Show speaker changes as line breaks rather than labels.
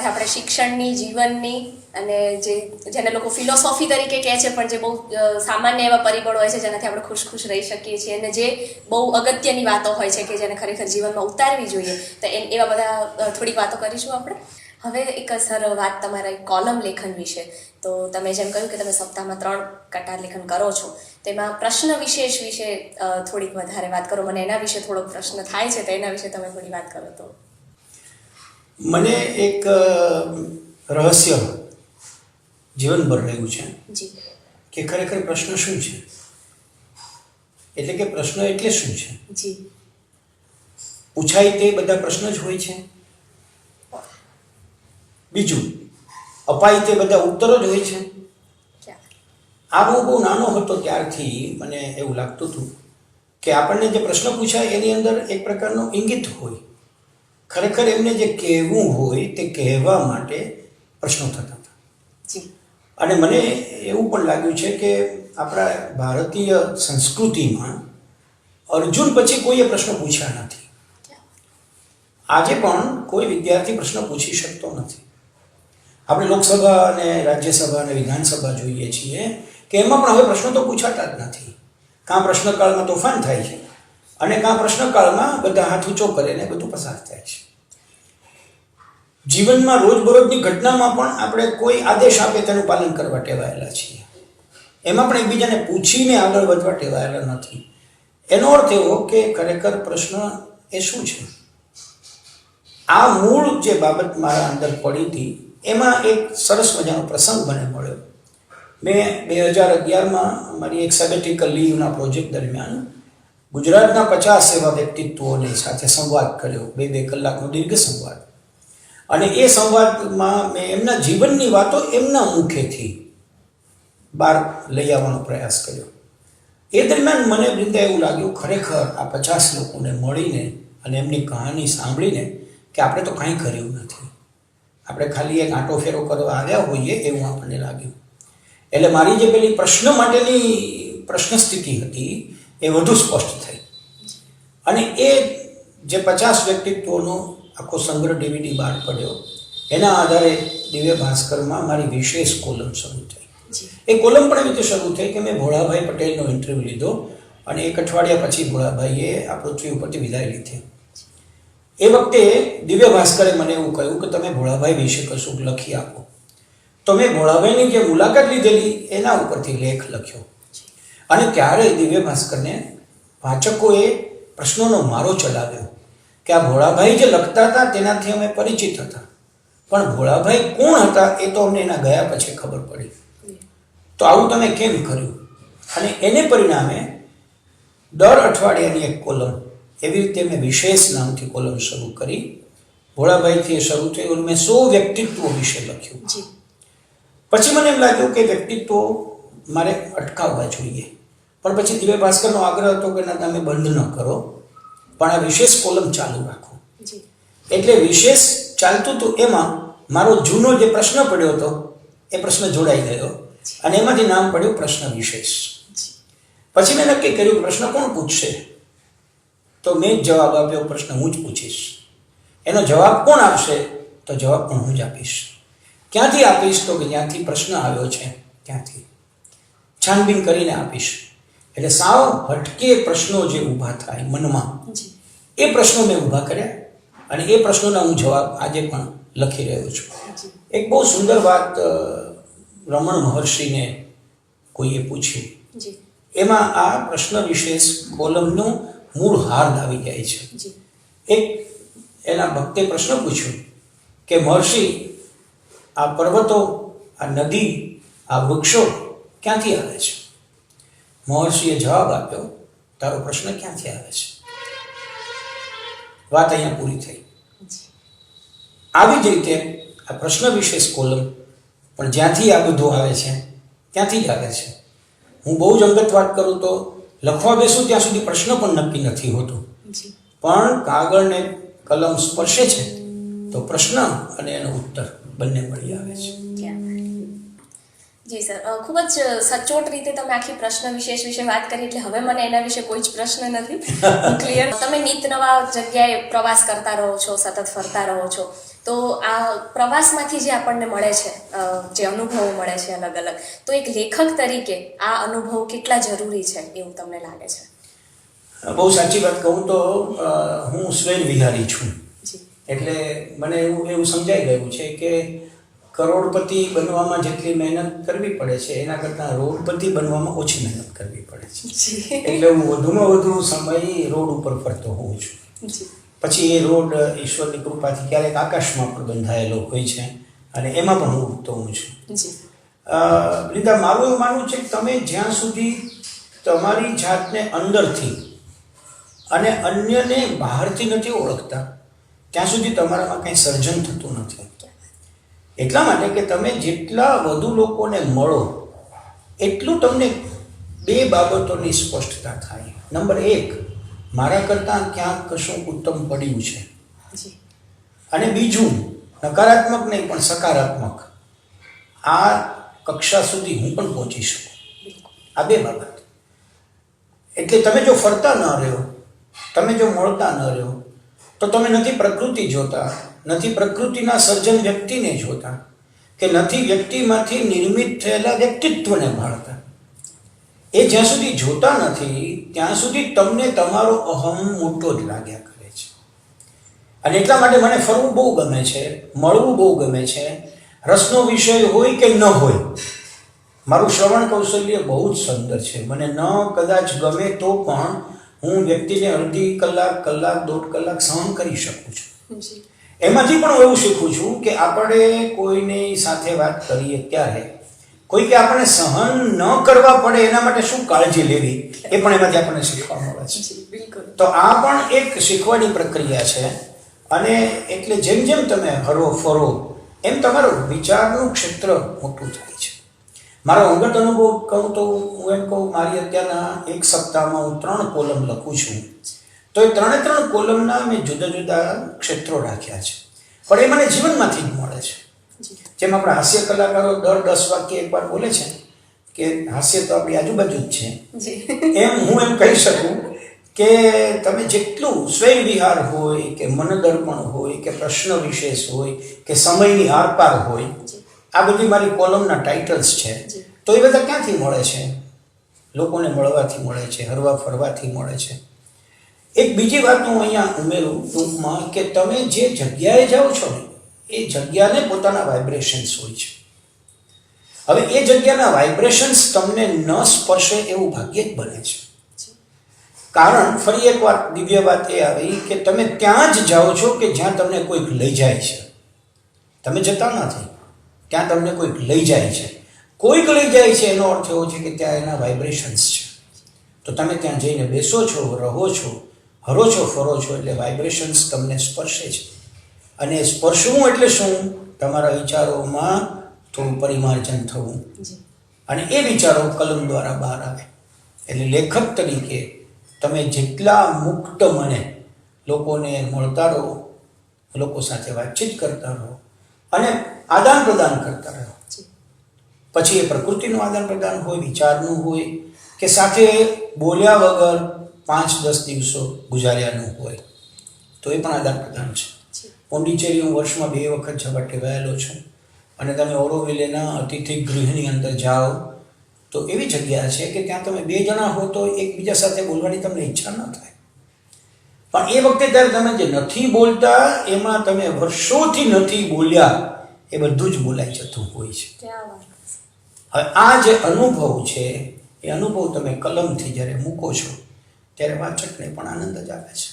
આપણે શિક્ષણની, જીવનની અને જેને લોકો ફિલોસોફી તરીકે કહે છે, પણ જે બહુ સામાન્ય એવા પરિબળો હોય છે જેનાથી આપણે ખુશ રહી શકીએ છીએ અને જે બહુ અગત્યની વાતો હોય છે કે જેને ખરેખર જીવનમાં ઉતારવી જોઈએ, તો એવા બધા થોડીક વાતો કરીશું આપણે. હવે એક સર વાત તમારા કોલમ લેખન વિશે. તો તમે જેમ કહ્યું કે તમે સપ્તાહમાં 3 કટાર લેખન કરો છો, તેમાં પ્રશ્ન વિશેષ વિશે થોડીક વધારે વાત કરો. મને એના વિશે થોડોક પ્રશ્ન થાય છે, તો એના વિશે તમે થોડી વાત કરો. તો
મને એક રહસ્ય જીવનભર રહ્યું છે
જી
કે ખરેખર પ્રશ્ન શું છે, એટલે કે પ્રશ્ન એટલે શું છે.
જી
પૂછાય તે બધા પ્રશ્ન જ હોય છે. બીજું, અપાય તે બધા ઉત્તરો જ હોય છે. આ બહુ નાનો હતો ત્યારથી મને એવું લાગતું હતું કે આપણને જે પ્રશ્ન પૂછાય એની અંદર એક પ્રકારનું ઇંગિત હોય. ખરેખર એમને જે કહેવું હોય તે કહેવા માટે પ્રશ્નો થતા હતા. અને મને એવું પણ લાગ્યું છે કે આપણા ભારતીય સંસ્કૃતિમાં અર્જુન પછી કોઈએ પ્રશ્ન પૂછ્યા નથી. આજે પણ કોઈ વિદ્યાર્થી પ્રશ્ન પૂછી શકતો નથી. આપણે લોકસભા અને રાજ્યસભા અને વિધાનસભા જોઈએ છીએ કે એમાં પણ હવે પ્રશ્નો તો પૂછાતા જ નથી. કાં પ્રશ્નકાળમાં તોફાન થાય છે અને કાં પ્રશ્નકાળમાં બધા હાથ ઊંચો કરે ને બધું પસાર થાય છે. જીવનમાં રોજબરોજની ઘટનામાં પણ આપણે કોઈ આદેશ આપે તેનું પાલન કરવા ટેવાયેલા છીએ. એમાં પણ એકબીજાને પૂછીને આગળ વધવા ટેવાયેલા નથી. એનો અર્થ એવો કે ખરેખર પ્રશ્ન એ શું છે. આ મૂળ જે બાબત મારા અંદર પડી હતી એમાં એક સરસ મજાનો પ્રસંગ મને મળ્યો. મેં 2011માં મારી એક સેબેટિકલ લીવના પ્રોજેક્ટ દરમિયાન ગુજરાતના 50 એવા વ્યક્તિત્વોની સાથે સંવાદ કર્યો, 2 કલાકનો દીર્ઘ સંવાદ. અને એ સંવાદમાં મેં એમના જીવનની વાતો એમના મુખેથી બહાર લઈ આવવાનો પ્રયાસ કર્યો. એ દરમિયાન મને બિંદા એવું લાગ્યું ખરેખર આ 50 લોકોને મળીને અને એમની કહાની સાંભળીને કે આપણે તો કાંઈ કર્યું નથી, આપણે ખાલી એક આંટો ફેરો કરવા આવ્યા હોઈએ એવું આપણને લાગ્યું. એટલે મારી જે પેલી પ્રશ્ન માટેની પ્રશ્ન સ્થિતિ હતી એ વધુ સ્પષ્ટ થઈ. અને એ જે 50 વ્યક્તિત્વોનો આખો સંગ્રહ DVD બહાર પડ્યો, એના આધારે દિવ્ય ભાસ્કરમાં મારી વિશેષ કોલમ શરૂ થઈ. એ કોલમ પણ એવી રીતે શરૂ થઈ કે મેં ભોળાભાઈ પટેલનો ઇન્ટરવ્યૂ લીધો અને 1 અઠવાડિયા પછી ભોળાભાઈએ આ પૃથ્વી ઉપરથી વિદાય લીધી. એ વખતે દિવ્ય ભાસ્કરે મને એવું કહ્યું કે તમે ભોળાભાઈ વિશે કશું લખી આપો. તો મેં ભોળાભાઈની જે મુલાકાત લીધેલી એના ઉપરથી લેખ લખ્યો. અને ત્યારે દિવ્ય ભાસ્કરને વાચકોએ પ્રશ્નોનો મારો ચલાવ્યો કે આ ભોળાભાઈ જે લખતા હતા તેનાથી અમે પરિચિત હતા, પણ ભોળાભાઈ કોણ હતા એ તો અમને એના ગયા પછી ખબર પડી. તો આવું તમે કેમ કર્યું? અને એને પરિણામે દર અઠવાડિયાની એક કોલમ એવી રીતે મેં વિશેષ નામથી કોલમ શરૂ કરી. ભોળાભાઈથી શરૂ થયું. મેં 100 વ્યક્તિત્વો વિશે લખ્યું. પછી મને એમ લાગ્યું કે વ્યક્તિત્વો મારે અટકાવવા જોઈએ, પણ પછી દિવ્ય ભાસ્કરનો આગ્રહ હતો કે ના, તમે બંધ ન કરો, પણ આ વિશેષ કોલમ ચાલુ રાખો. એટલે વિશેષ ચાલતું હતું. એમાં મારો જૂનો જે પ્રશ્ન પડ્યો હતો એ પ્રશ્ન જોડાઈ ગયો અને એમાંથી નામ પડ્યું પ્રશ્ન વિશેષ. પછી મેં નક્કી કર્યું પ્રશ્ન કોણ પૂછશે? તો મેં જ જવાબ આપ્યો, પ્રશ્ન હું જ પૂછીશ. એનો જવાબ કોણ આપશે? તો જવાબ પણ હું જ આપીશ. ક્યાંથી આપીશ? તો કે જ્યાંથી પ્રશ્ન આવ્યો છે ત્યાંથી છાનબીન કરીને આપીશ. એટલે સાવ હટકે પ્રશ્નો જે ઊભા થાય મનમાં, એ પ્રશ્નો મેં ઊભા કર્યા અને એ પ્રશ્નોના હું જવાબ આજે પણ લખી રહ્યો છું. એક બહુ સુંદર વાત રમણ મહર્ષિને કોઈએ પૂછી, એમાં આ પ્રશ્ન વિશેષ કોલમનું મૂળ હાર આવી જાય છે. એક એના ભક્તે પ્રશ્ન પૂછ્યો કે મહર્ષિ, આ પર્વતો, આ નદી, આ વૃક્ષો ક્યાંથી આવે છે? મહર્ષિએ જવાબ આપ્યો, તારો પ્રશ્ન ક્યાંથી આવે છે? વાત અહીંયા પૂરી થઈ. આવી જ રીતે આ પ્રશ્ન વિશેષ કોલમ પણ જ્યાંથી આ બધું આવે છે ત્યાંથી જ આવે છે. હું બહુ જ અંગત વાત કરું તો લખવા બેસું ત્યાં સુધી પ્રશ્ન પણ નક્કી નથી હોતું, પણ કાગળને કલમ સ્પર્શે છે તો પ્રશ્ન અને એનો ઉત્તર બંને મળી આવે છે.
જી સર, ખૂબ જ સચોટ રીતે તમે આખી પ્રશ્ન વિશેષ વિશે વાત કરી, એટલે હવે મને એના વિશે કોઈ જ પ્રશ્ન નથી. ક્લિયર. તમે નિત નવા જગ્યાએ પ્રવાસ કરતા રહો છો, સતત ફરતા રહો છો, તો આ પ્રવાસમાંથી જે આપણને મળે છે જે અનુભવો મળે છે અલગ અલગ, તો એક લેખક તરીકે આ અનુભવ કેટલા જરૂરી છે એવું તમને લાગે છે?
બહુ સાચી વાત કહું તો હું સ્વૈર વિહારી છું.
જી.
એટલે મને એવું સમજાઈ ગયું છે કે કરોડપતિ બનવામાં જેટલી મહેનત કરવી પડે છે એના કરતાં રોડપતિ બનવામાં ઓછી મહેનત કરવી પડે છે.
જી.
એટલે હું વધુમાં વધુ સમય રોડ ઉપર ફરતો હોઉં છું.
જી.
પછી એ રોડ ઈશ્વરની કૃપાથી ક્યારેક આકાશમાં પણ બંધાયેલો હોય છે અને એમાં પણ હું ઉડતો હોઉં છું.
જી.
લીધા મારું એવું માનવું છે કે તમે જ્યાં સુધી તમારી જાતને અંદરથી અને અન્યને બહારથી નથી ઓળખતા ત્યાં સુધી તમારામાં કંઈ સર્જન થતું નથી. એટલા માટે કે તમે જેટલા વધુ લોકોને મળો એટલું તમને બે બાબતોની સ્પષ્ટતા થાય. નંબર 1, મારા કરતાં ક્યાંક કશું ઉત્તમ પડ્યું છે.
જી.
અને બીજું, નકારાત્મક નહીં પણ સકારાત્મક, આ કક્ષા સુધી હું પણ પહોંચી શકું. આ બે બાબત. એટલે તમે જો ફરતા ન રહ્યો, તમે જો મળતા ન રહ્યો, તો તમે નથી પ્રકૃતિ જોતા, નથી પ્રકૃતિના સર્જન વ્યક્તિને જોતા, કે નથી વ્યક્તિમાંથી નિર્મિત થયેલા વ્યક્તિત્વને ભાળતા. એ જ્યાં સુધી જોતા નથી ત્યાં સુધી તમને તમારો અહમ મોટો જ લાગ્યા કરે છે. અને એટલા માટે મને ફરવું બહુ ગમે છે, મળવું બહુ ગમે છે. રસનો વિષય હોય કે ન હોય, મારું શ્રવણ કૌશલ્ય બહુ જ સુંદર છે. મને ન કદાચ ગમે તો પણ હું વ્યક્તિને અડધી કલાક, કલાક, 1.5 કલાક સહન કરી શકું છું.
જી.
એમાંથી પણ હું એવું શીખું છું કે આપણે કોઈની સાથે વાત કરીએ ત્યારે કોઈ કે આપણે સહન ન કરવા પડે એના માટે શું કાળજી લેવી એ પણ એમાંથી આપણને શીખવા મળે છે.
જી, બિલકુલ.
તો આ પણ એક શીખવાની પ્રક્રિયા છે. અને એટલે જેમ જેમ તમે હરો ફરો એમ તમારું વિચારનું ક્ષેત્ર મોટું થાય છે. મારો અંગત અનુભવ કહું તો હું એમ કહું, મારી અત્યારના 1 સપ્તાહમાં હું 3 કોલમ લખું છું. તો એ 3 કોલમના મેં જુદા જુદા ક્ષેત્રો રાખ્યા છે, પણ એ મને જીવનમાંથી જ મળે છે. જેમ આપણા હાસ્ય કલાકારો દર 10 વાક્ય એકવાર બોલે છે કે હાસ્ય તો આપણી આજુબાજુ જ છે, એમ હું એમ કહી શકું કે તમે જેટલું સ્વૈર વિહાર હોય કે મનદર્પણ હોય કે પ્રશ્ન વિશેષ હોય કે સમયની આરપાર હોય, આ બધી મારી કોલમના ટાઇટલ્સ છે. તો એ બધા ક્યાંથી મળે છે? લોકોને મળવાથી મળે છે, હરવા ફરવાથી મળે છે. એક બીજી વાત હું અહીંયા ઉમેરું ટૂંકમાં કે તમે જે જગ્યાએ જાઓ છો ને એ જગ્યાને પોતાના વાઇબ્રેશન્સ હોય છે. હવે એ જગ્યાના વાઇબ્રેશન્સ તમને ન સ્પર્શે એવું ભાગ્ય જ બને છે. કારણ ફરી એક વાત, દિવ્ય વાત એ આવી કે તમે ત્યાં જ જાઓ છો કે જ્યાં તમને કોઈક લઈ જાય છે. તમે જતા નથી, ત્યાં તમને કોઈક લઈ જાય છે. કોઈક લઈ જાય છે એનો અર્થ એવો છે કે ત્યાં એના વાઇબ્રેશન્સ છે. તો તમે ત્યાં જઈને બેસો છો, રહો છો, હરો છો, ફરો છો, એટલે વાઇબ્રેશન્સ તમને સ્પર્શે છે. અને સ્પર્શવું એટલે શું? તમારા વિચારોમાં થોડું પરિમાર્જન થવું અને એ વિચારો કલમ દ્વારા બહાર આવે. એટલે લેખક તરીકે તમે જેટલા મુક્ત મને લોકોને મળતા રહો, લોકો સાથે વાતચીત કરતા રહો અને આદાન પ્રદાન કરતા રહો. પછી એ પ્રકૃતિનું આદાન પ્રદાન હોય, વિચારનું હોય કે સાથે બોલ્યા વગર 5-10 દિવસો ગુજાર્યાનું હોય, તો એ પણ આદાન પ્રદાન છે. પોંડિચેરી હું વર્ષમાં 2 વખત જવા ટેવાયેલો છું. અને તમે ઓરોવિલેના અતિથિ ગૃહની અંદર જાઓ તો એવી જગ્યા છે કે ત્યાં તમે 2 જણા હો તો એકબીજા સાથે બોલવાની તમને ઈચ્છા ન થાય. પણ એ વખતે ત્યારે તમે જે નથી બોલતા એમાં તમે વર્ષોથી નથી બોલ્યા એ બધું જ બોલાઈ જતું હોય છે. હવે આ જે અનુભવ છે એ અનુભવ તમે કલમથી જ્યારે મૂકો છો ત્યારે વાચકને પણ આનંદ જ આવે છે.